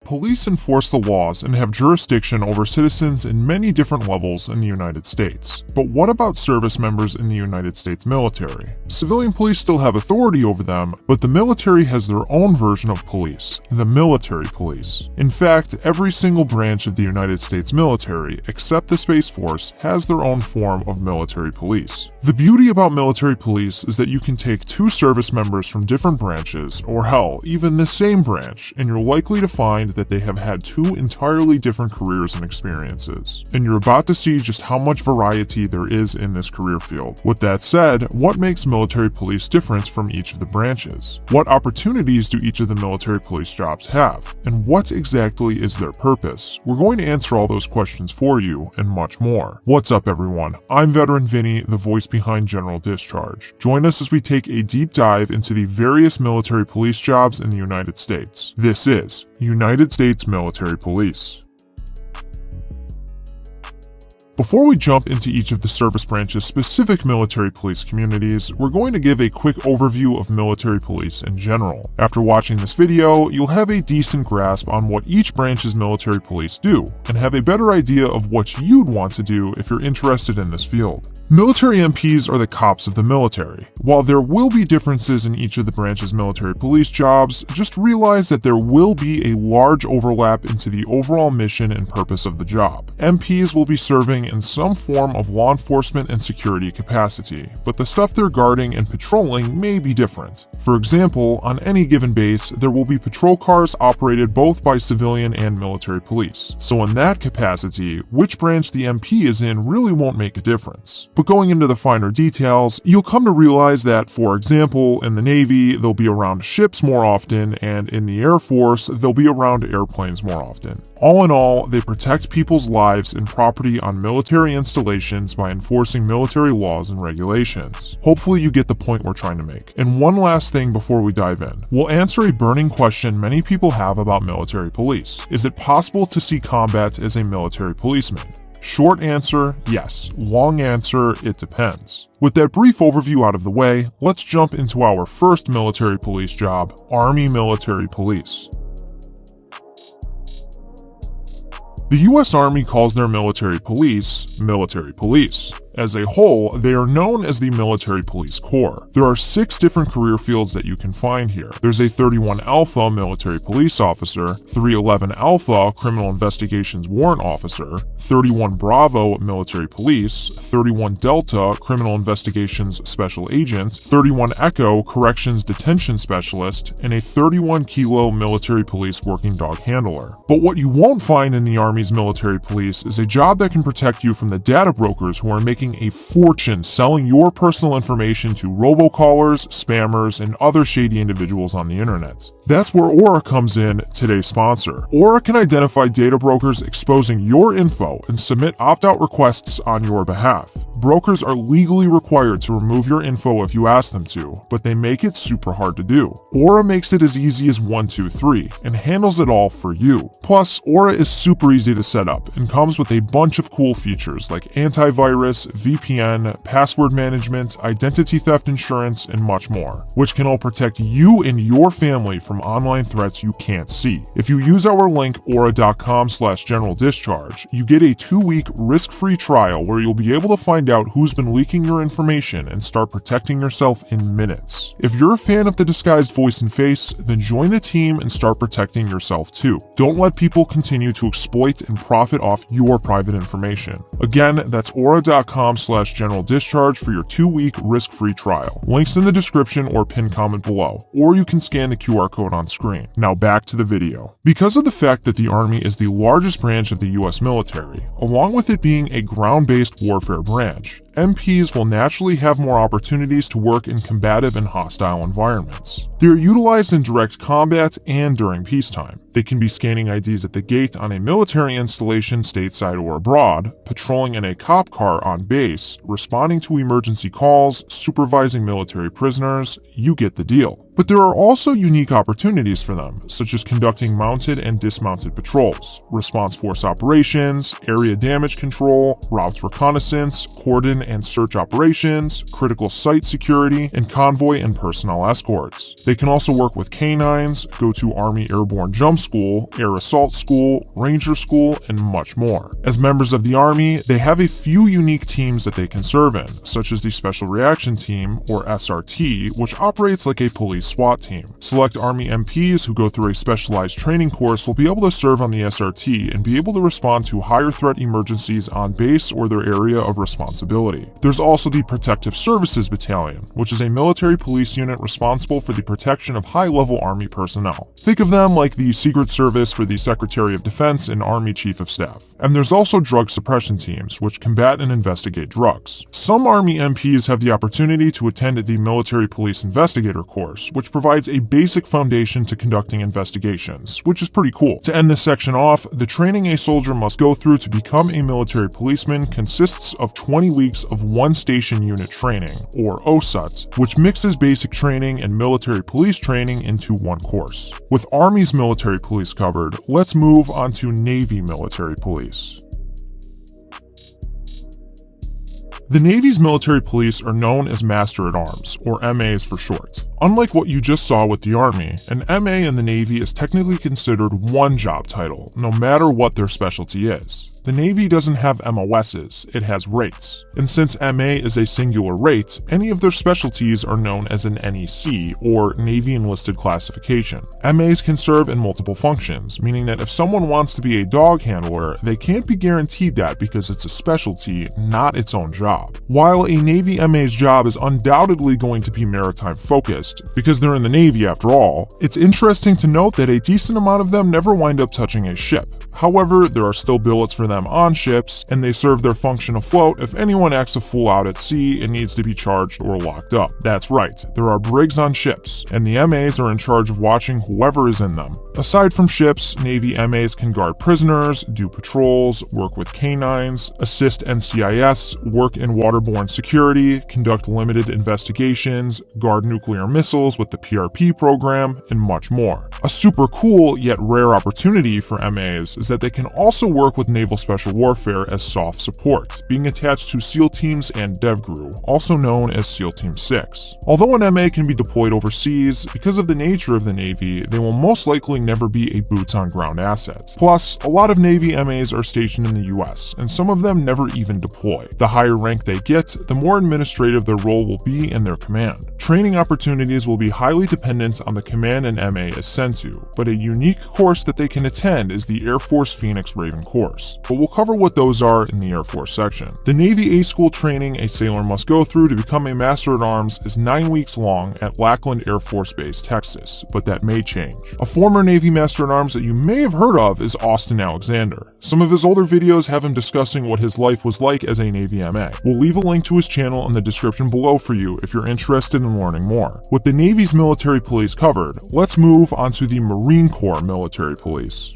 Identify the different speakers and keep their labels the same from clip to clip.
Speaker 1: Police enforce the laws and have jurisdiction over citizens in many different levels in the United States. But what about service members in the United States military? Civilian police still have authority over them, but the military has their own version of police, the military police. In fact, every single branch of the United States military, except the Space Force, has their own form of military police. The beauty about military police is that you can take two service members from different branches, or hell, even the same branch, and you're likely to find that they have had two entirely different careers and experiences. And you're about to see just how much variety there is in this career field. With that said, what makes military police different from each of the branches? What opportunities do each of the military police jobs have? And what exactly is their purpose? We're going to answer all those questions for you, and much more. What's up everyone? I'm Veteran Vinny, the voice behind General Discharge. Join us as we take a deep dive into the various military police jobs in the United States. This is United States Military Police. Before we jump into each of the service branch's specific military police communities, we're going to give a quick overview of military police in general. After watching this video, you'll have a decent grasp on what each branch's military police do, and have a better idea of what you'd want to do if you're interested in this field. Military MPs are the cops of the military. While there will be differences in each of the branch's military police jobs, just realize that there will be a large overlap into the overall mission and purpose of the job. MPs will be serving in some form of law enforcement and security capacity, but the stuff they're guarding and patrolling may be different. For example, on any given base, there will be patrol cars operated both by civilian and military police. So in that capacity, which branch the MP is in really won't make a difference. But going into the finer details, you'll come to realize that, for example, in the Navy, they'll be around ships more often, and in the Air Force, they'll be around airplanes more often. All in all, they protect people's lives and property on military installations by enforcing military laws and regulations. Hopefully you get the point we're trying to make. And one last thing before we dive in. We'll answer a burning question many people have about military police. Is it possible to see combat as a military policeman? Short answer, yes. Long answer, it depends. With that brief overview out of the way, let's jump into our first military police job, Army Military Police. The U.S. Army calls their military police, military police. As a whole, they are known as the Military Police Corps. There are 6 different career fields that you can find here. There's a 31 Alpha Military Police Officer, 311 Alpha Criminal Investigations Warrant Officer, 31 Bravo Military Police, 31 Delta Criminal Investigations Special Agent, 31 Echo Corrections Detention Specialist, and a 31 Kilo Military Police Working Dog Handler. But what you won't find in the Army's military police is a job that can protect you from the data brokers who are making a fortune selling your personal information to robocallers, spammers, and other shady individuals on the internet. That's where Aura comes in, today's sponsor. Aura can identify data brokers exposing your info and submit opt-out requests on your behalf. Brokers are legally required to remove your info if you ask them to, but they make it super hard to do. Aura makes it as easy as 1, 2, 3 and handles it all for you. Plus, Aura is super easy to set up and comes with a bunch of cool features like antivirus, VPN, password management, identity theft insurance, and much more, which can all protect you and your family from online threats you can't see. If you use our link aura.com/generaldischarge, you get a 2-week risk-free trial where you'll be able to find out who's been leaking your information and start protecting yourself in minutes. If you're a fan of the disguised voice and face, then join the team and start protecting yourself too. Don't let people continue to exploit and profit off your private information. Again, that's aura.com/generaldischarge for your 2-week risk-free trial. Links in the description or pinned comment below, or you can scan the QR code on screen. Now back to the video. Because of the fact that the Army is the largest branch of the US military, along with it being a ground-based warfare branch, MPs will naturally have more opportunities to work in combative and hostile environments. They are utilized in direct combat and during peacetime. They can be scanning IDs at the gate on a military installation stateside or abroad, patrolling in a cop car on base, responding to emergency calls, supervising military prisoners. You get the deal. But there are also unique opportunities for them, such as conducting mounted and dismounted patrols, response force operations, area damage control, routes reconnaissance, cordon and search operations, critical site security, and convoy and personnel escorts. They can also work with canines, go to Army Airborne Jump School, Air Assault School, Ranger School, and much more. As members of the Army, they have a few unique teams that they can serve in, such as the Special Reaction Team, or SRT, which operates like a police SWAT team. Select Army MPs who go through a specialized training course will be able to serve on the SRT and be able to respond to higher threat emergencies on base or their area of responsibility. There's also the Protective Services Battalion, which is a military police unit responsible for the protection of high-level Army personnel. Think of them like the Secret Service for the Secretary of Defense and Army Chief of Staff. And there's also drug suppression teams, which combat and investigate drugs. Some Army MPs have the opportunity to attend the Military Police Investigator course, which provides a basic foundation to conducting investigations, which is pretty cool. To end this section off, the training a soldier must go through to become a military policeman consists of 20 weeks of one station unit training, or OSUT, which mixes basic training and military police training into one course. With Army's military police covered, let's move on to Navy military police. The Navy's military police are known as Master-at-Arms, or MAs for short. Unlike what you just saw with the Army, an MA in the Navy is technically considered one job title, no matter what their specialty is. The Navy doesn't have MOSs, it has rates. And since MA is a singular rate, any of their specialties are known as an NEC, or Navy Enlisted Classification. MAs can serve in multiple functions, meaning that if someone wants to be a dog handler, they can't be guaranteed that because it's a specialty, not its own job. While a Navy MA's job is undoubtedly going to be maritime focused, because they're in the Navy after all, it's interesting to note that a decent amount of them never wind up touching a ship. However, there are still billets for them on ships, and they serve their function afloat if anyone acts a fool out at sea and needs to be charged or locked up. That's right, there are brigs on ships, and the MAs are in charge of watching whoever is in them. Aside from ships, Navy MAs can guard prisoners, do patrols, work with canines, assist NCIS, work in waterborne security, conduct limited investigations, guard nuclear missiles with the PRP program, and much more. A super cool yet rare opportunity for MAs is that they can also work with naval special warfare as soft support, being attached to SEAL teams and DevGru, also known as SEAL Team 6. Although an MA can be deployed overseas, because of the nature of the Navy, they will most likely never be a boots-on-ground asset. Plus, a lot of Navy MAs are stationed in the US, and some of them never even deploy. The higher rank they get, the more administrative their role will be in their command. Training opportunities will be highly dependent on the command an MA is sent to, but a unique course that they can attend is the Air Force Phoenix Raven course, but we'll cover what those are in the Air Force section. The Navy A-School training a sailor must go through to become a Master-at-Arms is 9 weeks long at Lackland Air Force Base, Texas, but that may change. A former Navy Master-at-Arms that you may have heard of is Austin Alexander. Some of his older videos have him discussing what his life was like as a Navy MA. We'll leave a link to his channel in the description below for you if you're interested in learning more. With the Navy's military police covered, let's move on to the Marine Corps military police.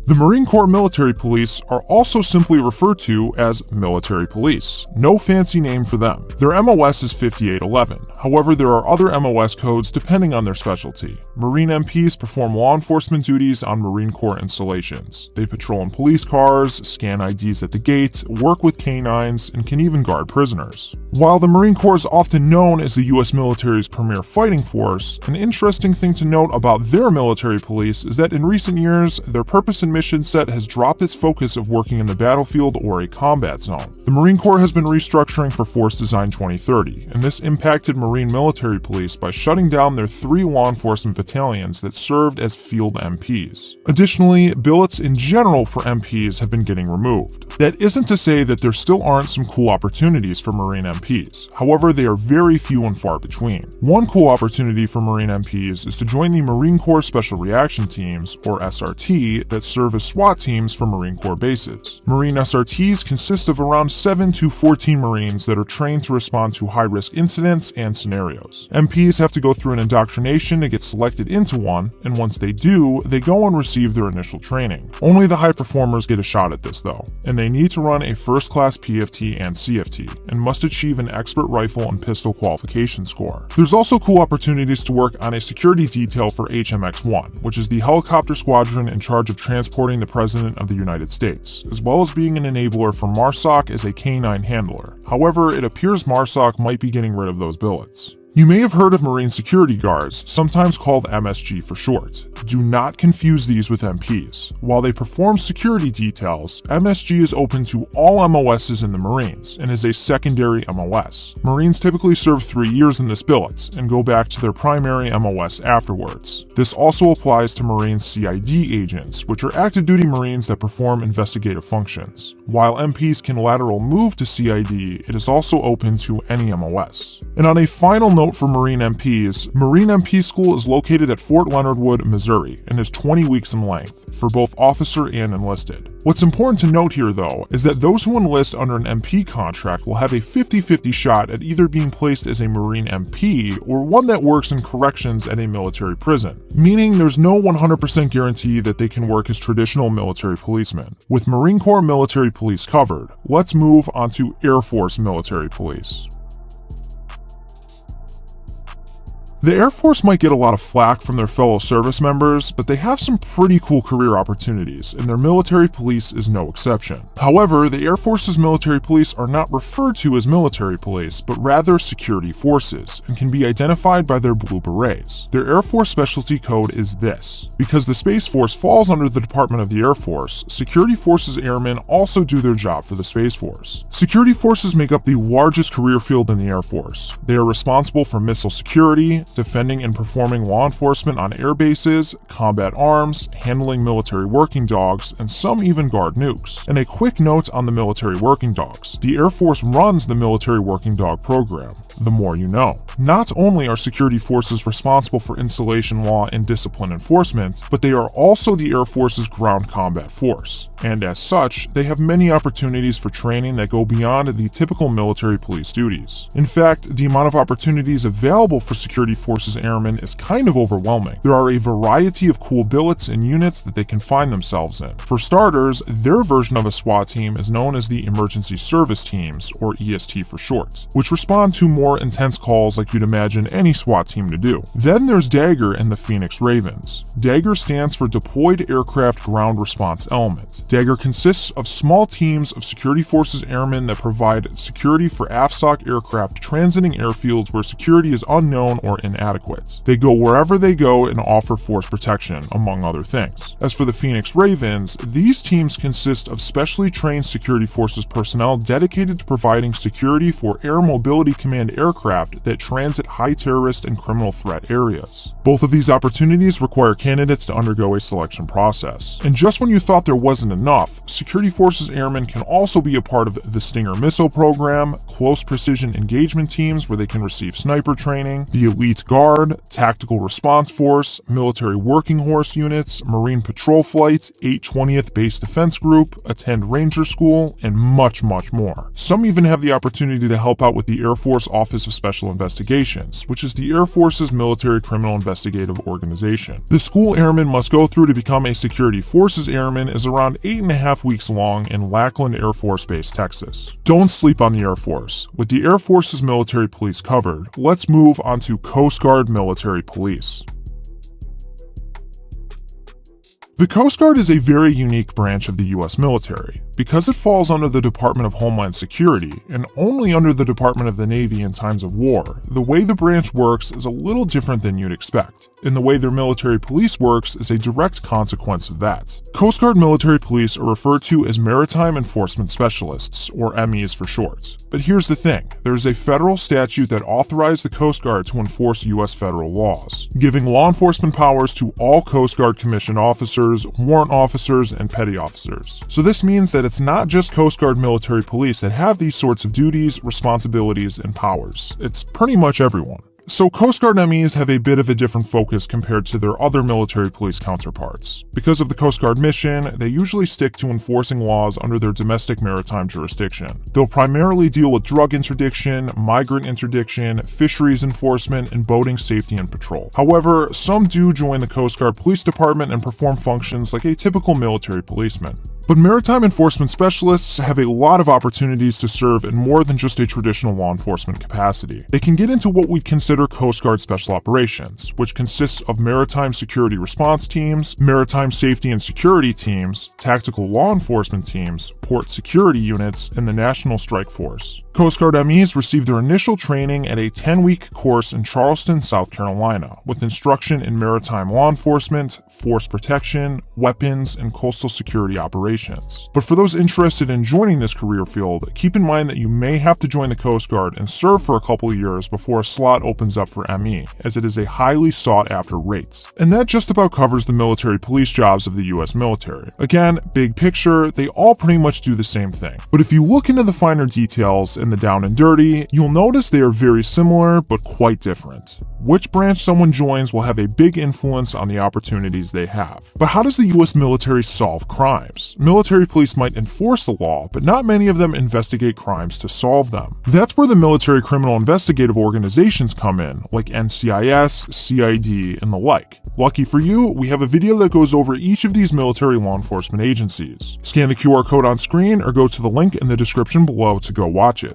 Speaker 1: The Marine Corps military police are also simply referred to as military police. No fancy name for them. Their MOS is 5811. However, there are other MOS codes depending on their specialty. Marine MPs perform law enforcement duties on Marine Corps installations. They patrol in police cars, scan IDs at the gate, work with canines, and can even guard prisoners. While the Marine Corps is often known as the US military's premier fighting force, an interesting thing to note about their military police is that in recent years, their purpose and mission set has dropped its focus of working in the battlefield or a combat zone. The Marine Corps has been restructuring for Force Design 2030, and this impacted Marine military police by shutting down their 3 law enforcement battalions that served as field MPs. Additionally, billets in general for MPs have been getting removed. That isn't to say that there still aren't some cool opportunities for Marine MPs, however they are very few and far between. One cool opportunity for Marine MPs is to join the Marine Corps Special Reaction Teams, or SRT, that serve serve as SWAT teams for Marine Corps bases. Marine SRTs consist of around 7 to 14 Marines that are trained to respond to high-risk incidents and scenarios. MPs have to go through an indoctrination to get selected into one, and once they do, they go and receive their initial training. Only the high performers get a shot at this though, and they need to run a first-class PFT and CFT, and must achieve an expert rifle and pistol qualification score. There's also cool opportunities to work on a security detail for HMX-1, which is the helicopter squadron in charge of transporting the President of the United States, as well as being an enabler for MARSOC as a K-9 handler. However, it appears MARSOC might be getting rid of those billets. You may have heard of Marine security guards, sometimes called MSG for short. Do not confuse these with MPs. While they perform security details, MSG is open to all MOSs in the Marines and is a secondary MOS. Marines typically serve 3 years in this billet and go back to their primary MOS afterwards. This also applies to Marine CID agents, which are active duty Marines that perform investigative functions. While MPs can lateral move to CID, it is also open to any MOS. And on a final note for Marine MPs, Marine MP School is located at Fort Leonard Wood, Missouri, and is 20 weeks in length, for both officer and enlisted. What's important to note here though, is that those who enlist under an MP contract will have a 50-50 shot at either being placed as a Marine MP or one that works in corrections at a military prison, meaning there's no 100% guarantee that they can work as traditional military policemen. With Marine Corps military police covered, let's move on to Air Force military police. The Air Force might get a lot of flack from their fellow service members, but they have some pretty cool career opportunities, and their military police is no exception. However, the Air Force's military police are not referred to as military police, but rather security forces, and can be identified by their blue berets. Their Air Force specialty code is this. Because the Space Force falls under the Department of the Air Force, Security Forces Airmen also do their job for the Space Force. Security forces make up the largest career field in the Air Force. They are responsible for missile security, defending and performing law enforcement on air bases, combat arms, handling military working dogs, and some even guard nukes. And a quick note on the military working dogs. The Air Force runs the military working dog program. The more you know. Not only are security forces responsible for installation law and discipline enforcement, but they are also the Air Force's ground combat force. And as such, they have many opportunities for training that go beyond the typical military police duties. In fact, the amount of opportunities available for security forces airmen is kind of overwhelming. There are a variety of cool billets and units that they can find themselves in. For starters, their version of a SWAT team is known as the Emergency Service Teams, or EST for short, which respond to more intense calls like you'd imagine any SWAT team to do. Then there's Dagger and the Phoenix Ravens. Dagger stands for Deployed Aircraft Ground Response Element. Dagger consists of small teams of security forces airmen that provide security for AFSOC aircraft transiting airfields where security is unknown or inadequate. They go wherever they go and offer force protection, among other things. As for the Phoenix Ravens, these teams consist of specially trained security forces personnel dedicated to providing security for Air Mobility Command aircraft that transit high terrorist and criminal threat areas. Both of these opportunities require candidates to undergo a selection process. And just when you thought there wasn't enough, Security Forces Airmen can also be a part of the Stinger missile program, close precision engagement teams where they can receive sniper training, the Elite Guard, Tactical Response Force, Military Working Horse units, Marine Patrol Flight, 820th Base Defense Group, attend Ranger School, and much more. Some even have the opportunity to help out with the Air Force Office of Special Investigations, which is the Air Force's military criminal investigative organization. The school airmen must go through to become a Security Forces Airman is around 8.5 weeks long in Lackland Air Force Base, Texas. Don't sleep on the Air Force. With the Air Force's military police covered, let's move on to Coast Guard military police. The Coast Guard is a very unique branch of the U.S. military. Because it falls under the Department of Homeland Security, and only under the Department of the Navy in times of war, the way the branch works is a little different than you'd expect, and the way their military police works is a direct consequence of that. Coast Guard military police are referred to as Maritime Enforcement Specialists, or MEs for short. But here's the thing, there is a federal statute that authorized the Coast Guard to enforce U.S. federal laws, giving law enforcement powers to all Coast Guard commissioned officers, warrant officers, and petty officers. So this means that it's not just Coast Guard military police that have these sorts of duties, responsibilities, and powers. It's pretty much everyone. So Coast Guard MEs have a bit of a different focus compared to their other military police counterparts. Because of the Coast Guard mission, they usually stick to enforcing laws under their domestic maritime jurisdiction. They'll primarily deal with drug interdiction, migrant interdiction, fisheries enforcement, and boating safety and patrol. However, some do join the Coast Guard Police Department and perform functions like a typical military policeman. But maritime enforcement specialists have a lot of opportunities to serve in more than just a traditional law enforcement capacity. They can get into what we'd consider Coast Guard Special Operations, which consists of maritime security response teams, maritime safety and security teams, tactical law enforcement teams, port security units, and the National Strike Force. Coast Guard MEs receive their initial training at a 10-week course in Charleston, South Carolina, with instruction in maritime law enforcement, force protection, weapons, and coastal security operations. But for those interested in joining this career field, keep in mind that you may have to join the Coast Guard and serve for a couple of years before a slot opens up for ME, as it is a highly sought-after rate. And that just about covers the military police jobs of the US military. Again, big picture, they all pretty much do the same thing. But if you look into the finer details in the down and dirty, you'll notice they are very similar but quite different. Which branch someone joins will have a big influence on the opportunities they have. But how does the US military solve crimes? Military police might enforce the law, but not many of them investigate crimes to solve them. That's where the military criminal investigative organizations come in, like NCIS, CID, and the like. Lucky for you, we have a video that goes over each of these military law enforcement agencies. Scan the QR code on screen or go to the link in the description below to go watch it.